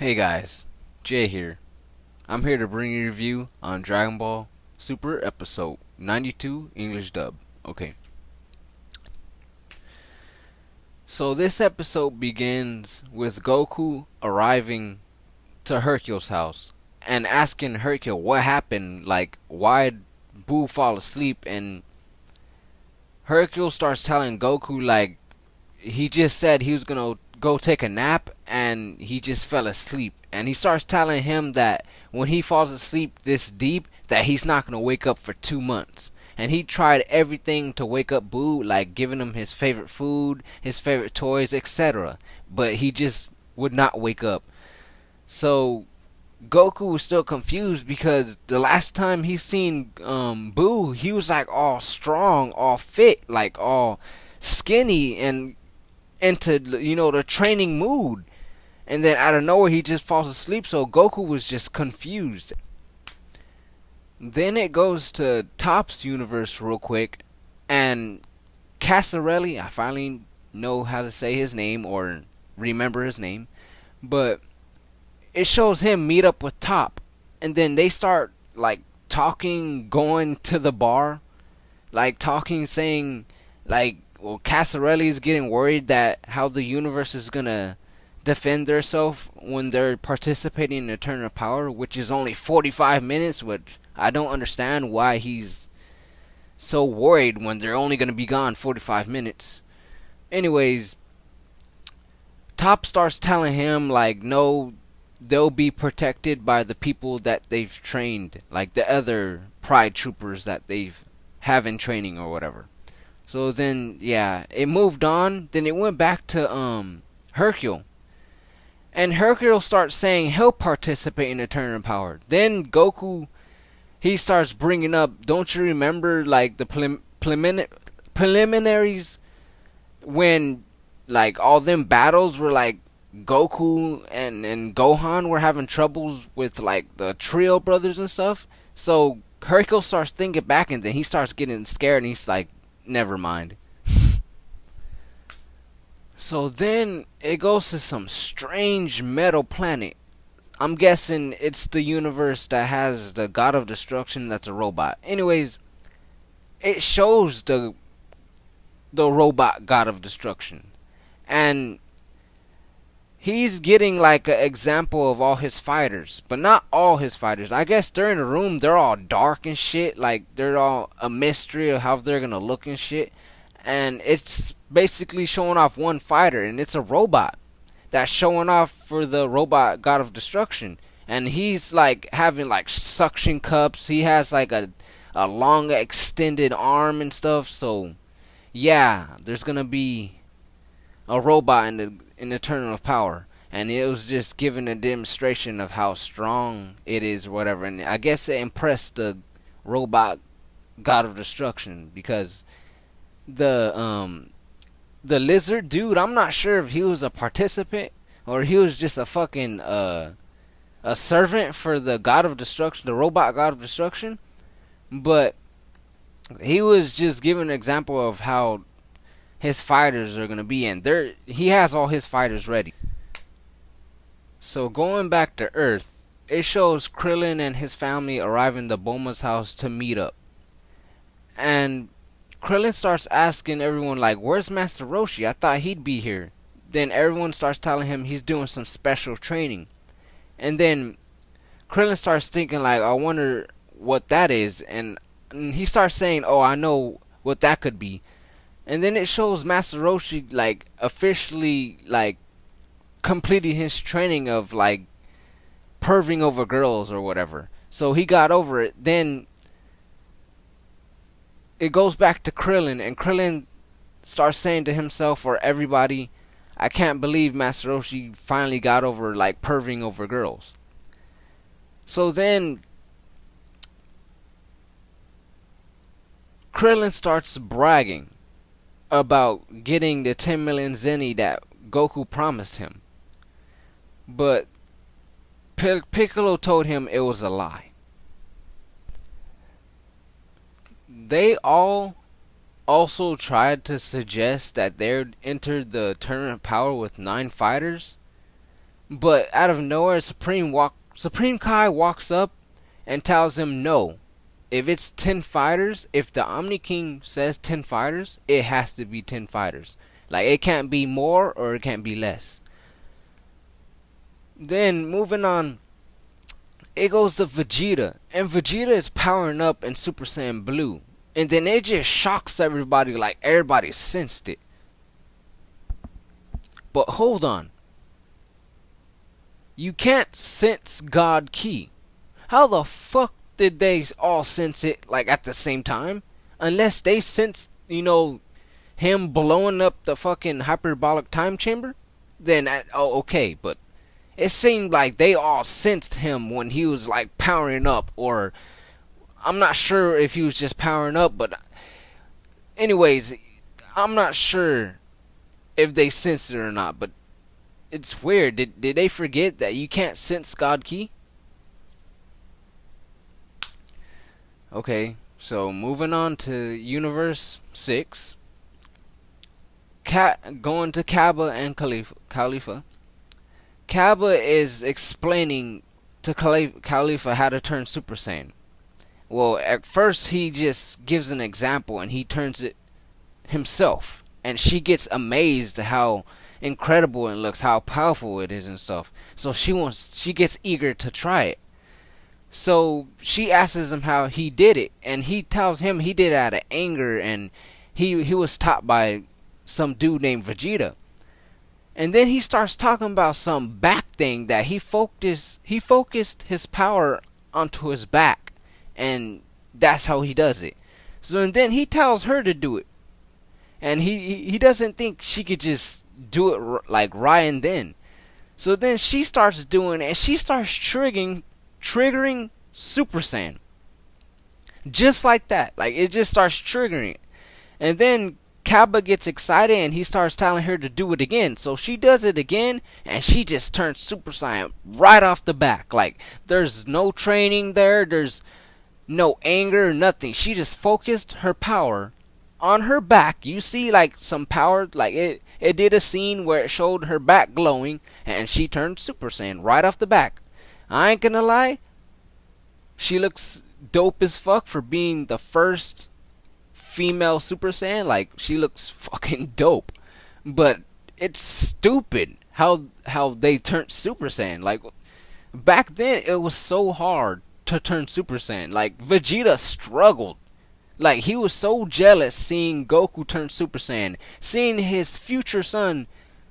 Hey guys, Jay here. I'm here to bring you a review on Dragon Ball Super episode 92 English dub. Okay. So this episode begins with Goku arriving to Hercule's house and asking Hercule what happened, like why'd Boo fall asleep, and Hercule starts telling Goku like he just said he was gonna go take a nap and he just fell asleep, and he starts telling him that when he falls asleep this deep that he's not gonna wake up for 2 months, and he tried everything to wake up Boo, like giving him his favorite food, his favorite toys, etc., but he just would not wake up. So Goku was still confused because the last time he seen Boo, he was like all strong, all fit, like all skinny and into the training mood, and then out of nowhere he just falls asleep. So Goku was just confused. Then it goes to Top's universe real quick, and Casarelli, I finally know how to say his name or remember his name, but it shows him meet up with Top, and then they start like talking, going to the bar, like talking, saying like, well, Casarelli is getting worried that how the universe is gonna defend themselves when they're participating in the Tournament of Power, which is only 45 minutes, which I don't understand why he's so worried when they're only gonna be gone 45 minutes. Anyways, Top starts telling him like, no, they'll be protected by the people that they've trained, like the other Pride troopers that they've have in training or whatever. So then, yeah, it moved on. Then it went back to Hercule, and Hercule starts saying he'll participate in the Tournament of Power. Then Goku, he starts bringing up, don't you remember like the preliminaries when like all them battles were like Goku and Gohan were having troubles with like the trio brothers and stuff. So Hercule starts thinking back, and then he starts getting scared, and he's like, never mind. So then it goes to some strange metal planet. I'm guessing it's the universe that has the God of Destruction that's a robot. Anyways, it shows the robot God of Destruction, and he's getting like an example of all his fighters, but not all his fighters. I guess they're in a room, they're all dark and shit, like they're all a mystery of how they're gonna look and shit. And it's basically showing off one fighter, and it's a robot that's showing off for the robot God of Destruction. And he's like having like suction cups, he has like a long extended arm and stuff. So yeah, there's gonna be a robot in the Tournament of Power, and it was just giving a demonstration of how strong it is or whatever. And I guess it impressed the robot God of Destruction, because the lizard dude, I'm not sure if he was a participant or he was just a fucking a servant for the God of Destruction, the robot God of Destruction, but he was just giving an example of how his fighters are gonna be, and he has all his fighters ready. So going back to Earth, it shows Krillin and his family arriving to Bulma's house to meet up, and Krillin starts asking everyone like, where's Master Roshi? I thought he'd be here. Then everyone starts telling him he's doing some special training, and then Krillin starts thinking like, I wonder what that is, and he starts saying, oh, I know what that could be. And then it shows Master Roshi like officially like completing his training of like perving over girls or whatever. So he got over it. Then it goes back to Krillin, and Krillin starts saying to himself or everybody, I can't believe Master Roshi finally got over like perving over girls. So then Krillin starts bragging about getting the 10 million Zenny that Goku promised him, but Piccolo told him it was a lie. They all also tried to suggest that they'd entered the Tournament of Power with 9 fighters, But out of nowhere, Supreme Kai walks up and tells him no. If it's 10 fighters, if the Omni King says 10 fighters, it has to be 10 fighters. Like, it can't be more or it can't be less. Then, moving on, it goes to Vegeta. And Vegeta is powering up in Super Saiyan Blue. And then it just shocks everybody, like everybody sensed it. But hold on. You can't sense God Ki. How the fuck did they all sense it, like, at the same time? Unless they sensed, him blowing up the fucking hyperbolic time chamber? Then, okay, but it seemed like they all sensed him when he was, like, powering up, or I'm not sure if he was just powering up, but anyways, I'm not sure if they sensed it or not, but it's weird. Did they forget that you can't sense God Ki? Okay, so moving on to Universe 6. Going to Kaba and Khalifa. Kaba is explaining to Khalifa how to turn Super Saiyan. Well, at first he just gives an example and he turns it himself. And she gets amazed how incredible it looks, how powerful it is and stuff. So she gets eager to try it. So she asks him how he did it, and he tells him he did it out of anger, and he was taught by some dude named Vegeta. And then he starts talking about some back thing that he focused his power onto his back, and that's how he does it. So and then he tells her to do it, and he doesn't think she could just do it like right and then. So then she starts doing it, and she starts triggering Super Saiyan. Just like that. Like, it just starts triggering it. And then Kaba gets excited and he starts telling her to do it again. So she does it again and she just turns Super Saiyan right off the back. Like, there's no training there. There's no anger, nothing. She just focused her power on her back. You see, like, some power. Like, it did a scene where it showed her back glowing and she turned Super Saiyan right off the back. I ain't gonna lie, she looks dope as fuck for being the first female Super Saiyan. Like, she looks fucking dope. But it's stupid how they turned Super Saiyan. Like, back then it was so hard to turn Super Saiyan. Like, Vegeta struggled. Like, he was so jealous seeing Goku turn Super Saiyan, seeing his future son,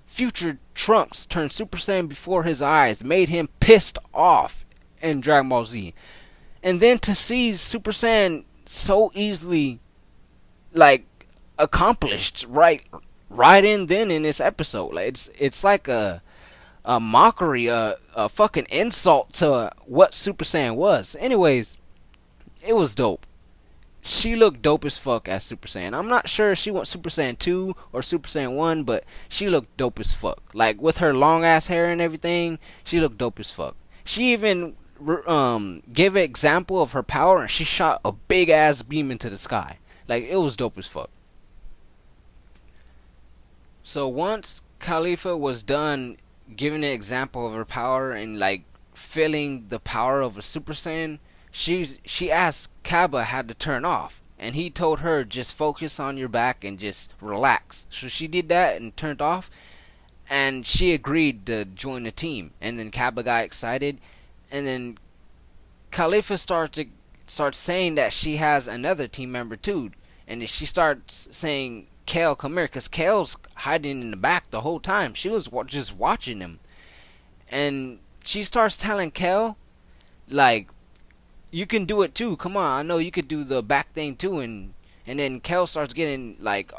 future Trunks, turn Super Saiyan before his eyes, made him pissed off in Dragon Ball Z. And then to see Super Saiyan so easily, like, accomplished right in then in this episode. Like, it's like a mockery, a fucking insult to what Super Saiyan was. Anyways, it was dope. She looked dope as fuck as Super Saiyan. I'm not sure if she went Super Saiyan 2 or Super Saiyan 1, but she looked dope as fuck. Like, with her long ass hair and everything, she looked dope as fuck. She even gave an example of her power, and she shot a big ass beam into the sky. Like, it was dope as fuck. So once Khalifa was done giving an example of her power and, like, feeling the power of a Super Saiyan, she asked Kaba how to turn off, and he told her just focus on your back and just relax. So she did that and turned off, and she agreed to join the team. And then Kaba got excited, and then Khalifa starts saying that she has another team member too, and then she starts saying, Kale, come here, because Kale's hiding in the back the whole time. She was just watching him, and she starts telling Kale, like, you can do it too. Come on, I know you could do the back thing too. And then Kel starts getting, like,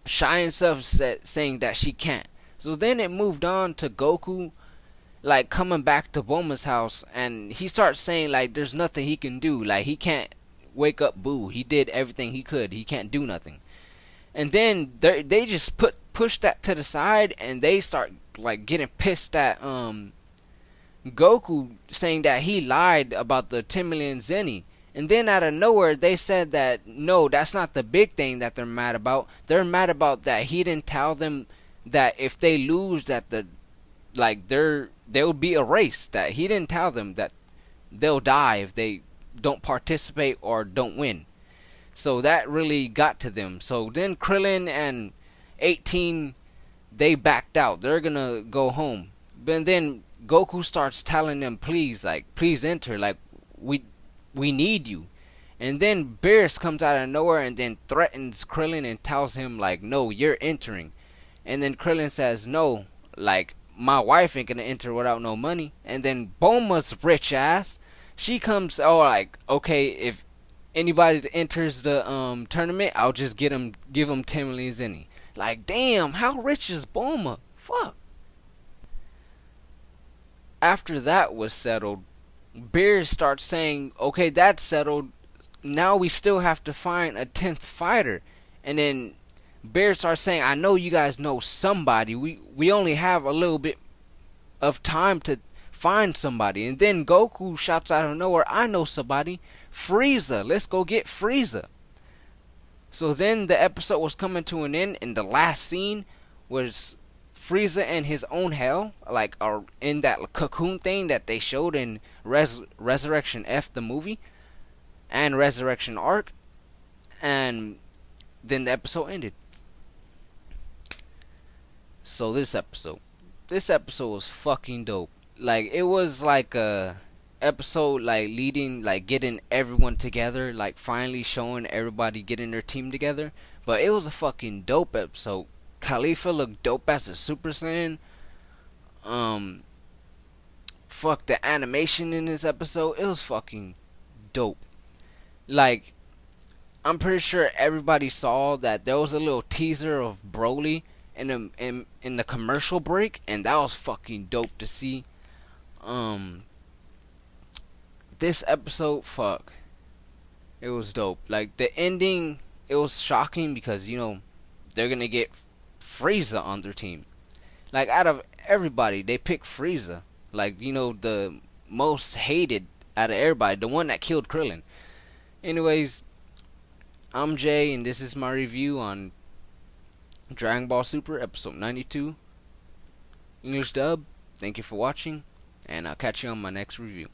shy and stuff, saying that she can't. So then it moved on to Goku, like, coming back to Bulma's house, and he starts saying, like, there's nothing he can do. Like, he can't wake up Boo. He did everything he could. He can't do nothing. And then they just push that to the side, and they start, like, getting pissed at Goku, saying that he lied about the 10 million Zenny. And then out of nowhere they said that no, that's not the big thing that they're mad about. They're mad about that he didn't tell them that if they lose, that the like they'll be erased. That he didn't tell them that they'll die if they don't participate or don't win. So that really got to them. So then Krillin and 18, they backed out. They're gonna go home. But then Goku starts telling them, please, like, please enter. Like, we need you. And then Beerus comes out of nowhere and then threatens Krillin and tells him, like, no, you're entering. And then Krillin says, no, like, my wife ain't gonna enter without no money. And then Bulma's rich ass, she comes, oh, like, okay, if anybody that enters the tournament, I'll just give him 10 million zenny. Like, damn, how rich is Bulma? Fuck. After that was settled, Beerus starts saying, okay, that's settled. Now we still have to find a 10th fighter. And then Bear starts saying, I know you guys know somebody. We only have a little bit of time to find somebody. And then Goku shouts out of nowhere, I know somebody. Frieza. Let's go get Frieza. So then the episode was coming to an end, and the last scene was Frieza in his own hell, like in that cocoon thing that they showed in Resurrection F, the movie, and Resurrection Arc, and then the episode ended. So this episode was fucking dope. Like, it was like a episode like leading, like getting everyone together, like finally showing everybody getting their team together. But it was a fucking dope episode. Khalifa looked dope as a Super Saiyan. Fuck, the animation in this episode, it was fucking dope. Like, I'm pretty sure everybody saw that there was a little teaser of Broly in the commercial break, and that was fucking dope to see. This episode, fuck, it was dope. Like, the ending, it was shocking because, you know, they're gonna get Frieza on their team. Like, out of everybody, they picked Frieza. Like, you know, the most hated out of everybody, the one that killed Krillin. Anyways, I'm Jay, and this is my review on Dragon Ball Super episode 92, English dub. Thank you for watching, and I'll catch you on my next review.